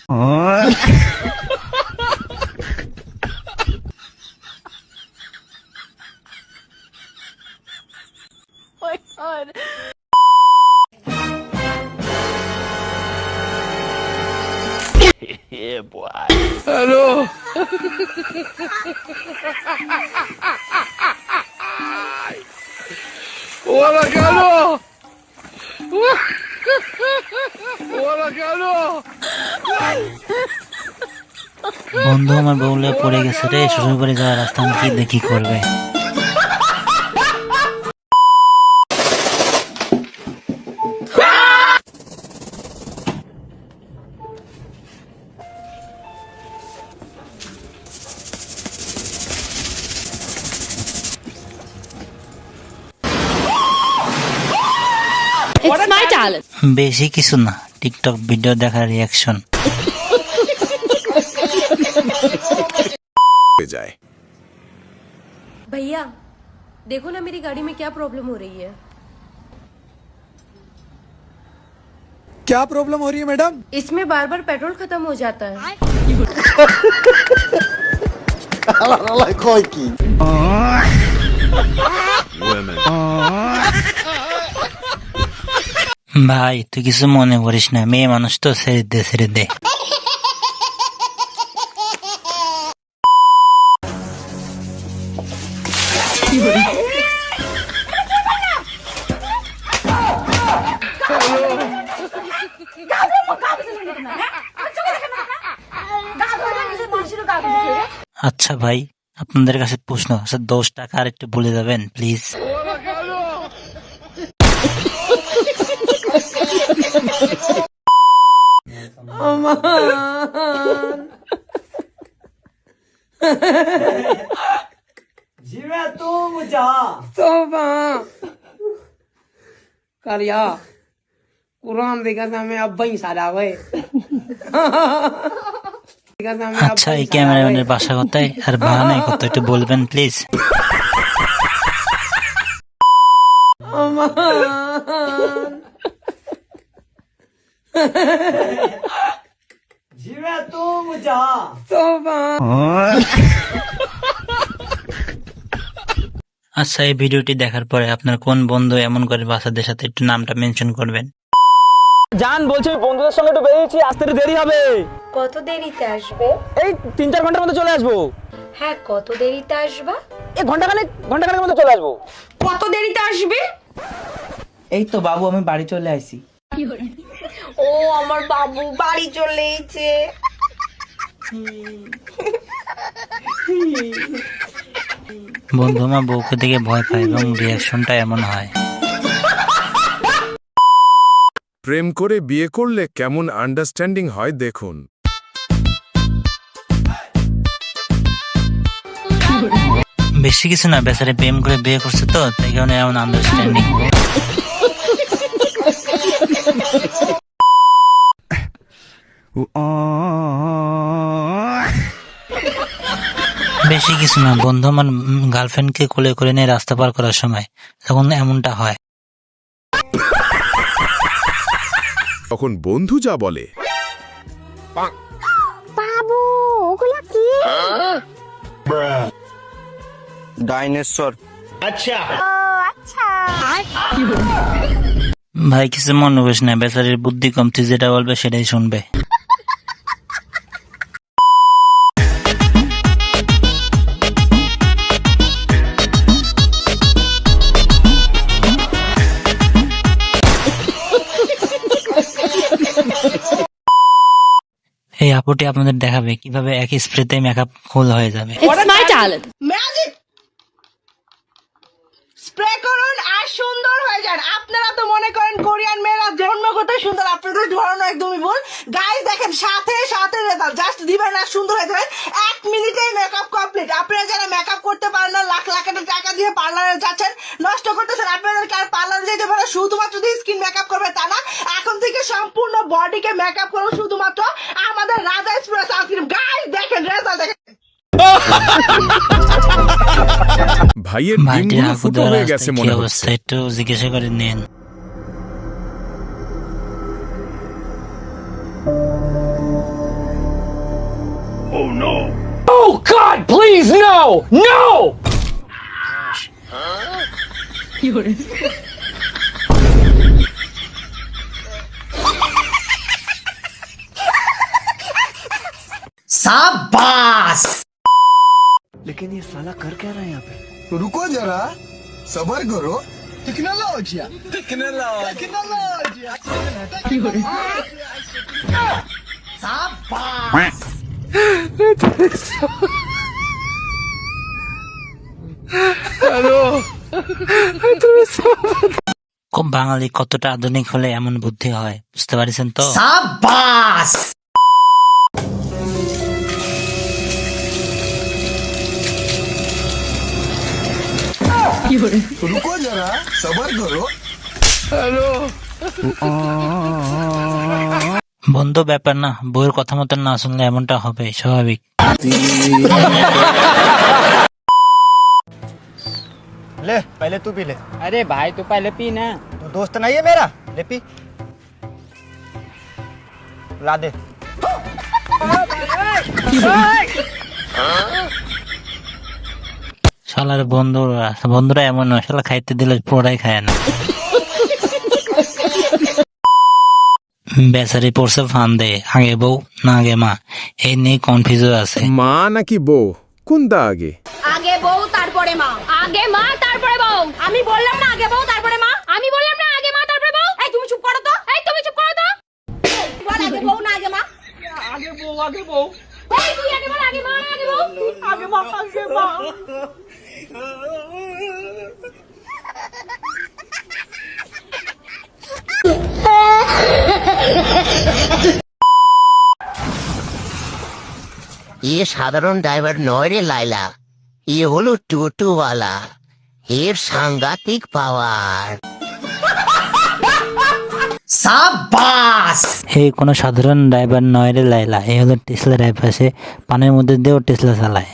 Yeah, boy. Hello. Hola, Carlos. Hola, Carlos. বন্ধু আমার বউলে পড়ে গেছে রে, শ্বশুর বাড়ি যাওয়ার রাস্তা আমি কি দেখি করবে। It's my talent. বেশি কিছু না, টিকটক ভিডিও দেখার রিয়াকশন। भैया देखो ना मेरी गाड़ी में क्या प्रॉब्लम हो रही है। क्या प्रॉब्लम हो रही है मैडम? इसमें बार बार पेट्रोल खत्म हो जाता है। ভাই তুই কিছু মনে করিস না, মেয়ে মানুষ তো, ছেড়ে দে ছেড়ে দে। আচ্ছা ভাই, আপনাদের কাছে প্রশ্ন, আচ্ছা 10 টাকা আর একটু বলে যাবেন প্লিজ। जिਵੇਂ ਤੂੰ ਮੁਝਾ ਤੋਬਾ ਕਰਿਆ কুরআন দেখা আমি আব্বাই সারা হয়ে আচ্ছা এই ক্যামেরাম্যানের বাসা কোথায় আর ভাড়া নাই কত একটু বলবেন প্লিজ। जिਵੇਂ तू मुझा ਤੋਬਾ আচ্ছা এই ভিডিওটি দেখার পরে আপনার কোন বন্ধু এমন করে বাচ্চাদের সাথে একটু নামটা মেনশন করবেন। জান বলছি বন্ধুদের সঙ্গে একটু বেরিয়েছি, আসতে একটু দেরি হবে। কত দেরিতে আসবে? এই 3-4 ঘন্টার মধ্যে চলে আসবো। হ্যাঁ কত দেরিতে আসবা? এই ঘন্টাখানেকের মধ্যে চলে আসবো। কত দেরিতে আসবে? এই তো বাবু আমি বাড়ি চলে আইছি। ও আমার বাবু বাড়ি চলে এসেছে। বন্ধু আমার বউকে দেখে ভয় পায় এবং রিয়াকশনটা এমন হয়। প্রেম করে বিয়ে করলে কেমন আন্ডারস্ট্যান্ডিং হয় দেখুন। বেশি কিছু না, বেচারে প্রেম করে বিয়ে করছে তো, তাই কারণে এমন আন্ডারস্ট্যান্ডিং। বেশি কিছু না বন্ধু, আমার গার্লফ্রেন্ডকে কোলে করে নিয়ে রাস্তা পার করার সময় তখন এমনটা হয়। তখন বন্ধু যা বলে, বাবু ওগুলা কি? ডাইনোসর। আচ্ছা ভাই কিছু মনে করিস না, বেচারির বুদ্ধি কম, তুই যেটা বলবে সেটাই শুনবে। এই আপুটি আপনাদের দেখাবে কিভাবে এক স্প্রেতে মেকআপ ফুল হয়ে যাবে। It's my talent. Magic spray করুন আর সুন্দর হয়ে যান। আপনারা তো মনে করেন কোরিয়ান মেয়েরা জন্মগত সুন্দর, আপনাদের ধারণা একদমই ভুল। গাইস দেখেন সাথে সাথে রেজাল্ট, জাস্ট দিবেন আর সুন্দর হয়ে যাবেন। 1 মিনিটেই মেকআপ কমপ্লিট। আপনারা যারা মেকআপ করতে পারেন না, লাখ লাখ টাকা দিয়ে পার্লারে যাচ্ছেন, নষ্ট করতেছেন, আপনাদেরকে আর পার্লারে যেতে পারে শুধুমাত্র যদি স্কিন মেকআপ করবে তা না, এখন থেকে সম্পূর্ণ বডিকে মেকআপ করুন শুধুমাত্র আমাদের রাজা স্প্রে সানস্ক্রিন। গাইস দেখেন রেজাল্ট দেখেন। ভাইয়ের ডিমগুলো ফুটো হয়ে গেছে মনে হচ্ছে। একটু জিজ্ঞাসা করে নেন। Oh God, please no! No! रुको जरा सबर करो टेक्नोलॉजी খুব বাঙালি কতটা আধুনিক হলে এমন বুদ্ধি হয় বুঝতে পারছেন তো? रुको जरा सबर करो हेलो বন্ধু ব্যাপার না, বইয়ের কথা মতো না শুনলে এমনটা হবে স্বাভাবিক। ले पहले तू पी ले। अरे भाई तू पहले पी ना। तू दोस्त नहीं है मेरा, ले पी। ला दे। শালার বন্ধুরা এমন নয়, শালা খাইতে দিলে পুরোটাই খায় না। বেচারি পড়ছে ফান্দে, আগে বউ না আগে মা, এই নিয়ে কনফিউজ আছে। মা নাকি বউ, কোনটা আগে? আগে বউ তারপরে মা, আগে মা তারপরে বউ। আমি বললাম না আগে বউ তারপরে মা, আমি বললাম না আগে মা তারপরে বউ। এই তুমি চুপ করো তো, এই তুমি চুপ করো তো। বল আগে বউ না আগে মা? आगे बो आगे बो এই তুই আগে বল আগে মা না আগে বউ? आगे माँ आगे माँ ये সাধারণ ড্রাইভার নয় রে লাইলা, এ হলো টোটোওয়ালা, এর সাংঘাতিক পাওয়ার। হে কোনো সাধারণ ড্রাইভার নয় রে লাইলা, এই হলো টেসলা ড্রাইভার, সে পানের মধ্যে দিয়েও টেসলা চালায়।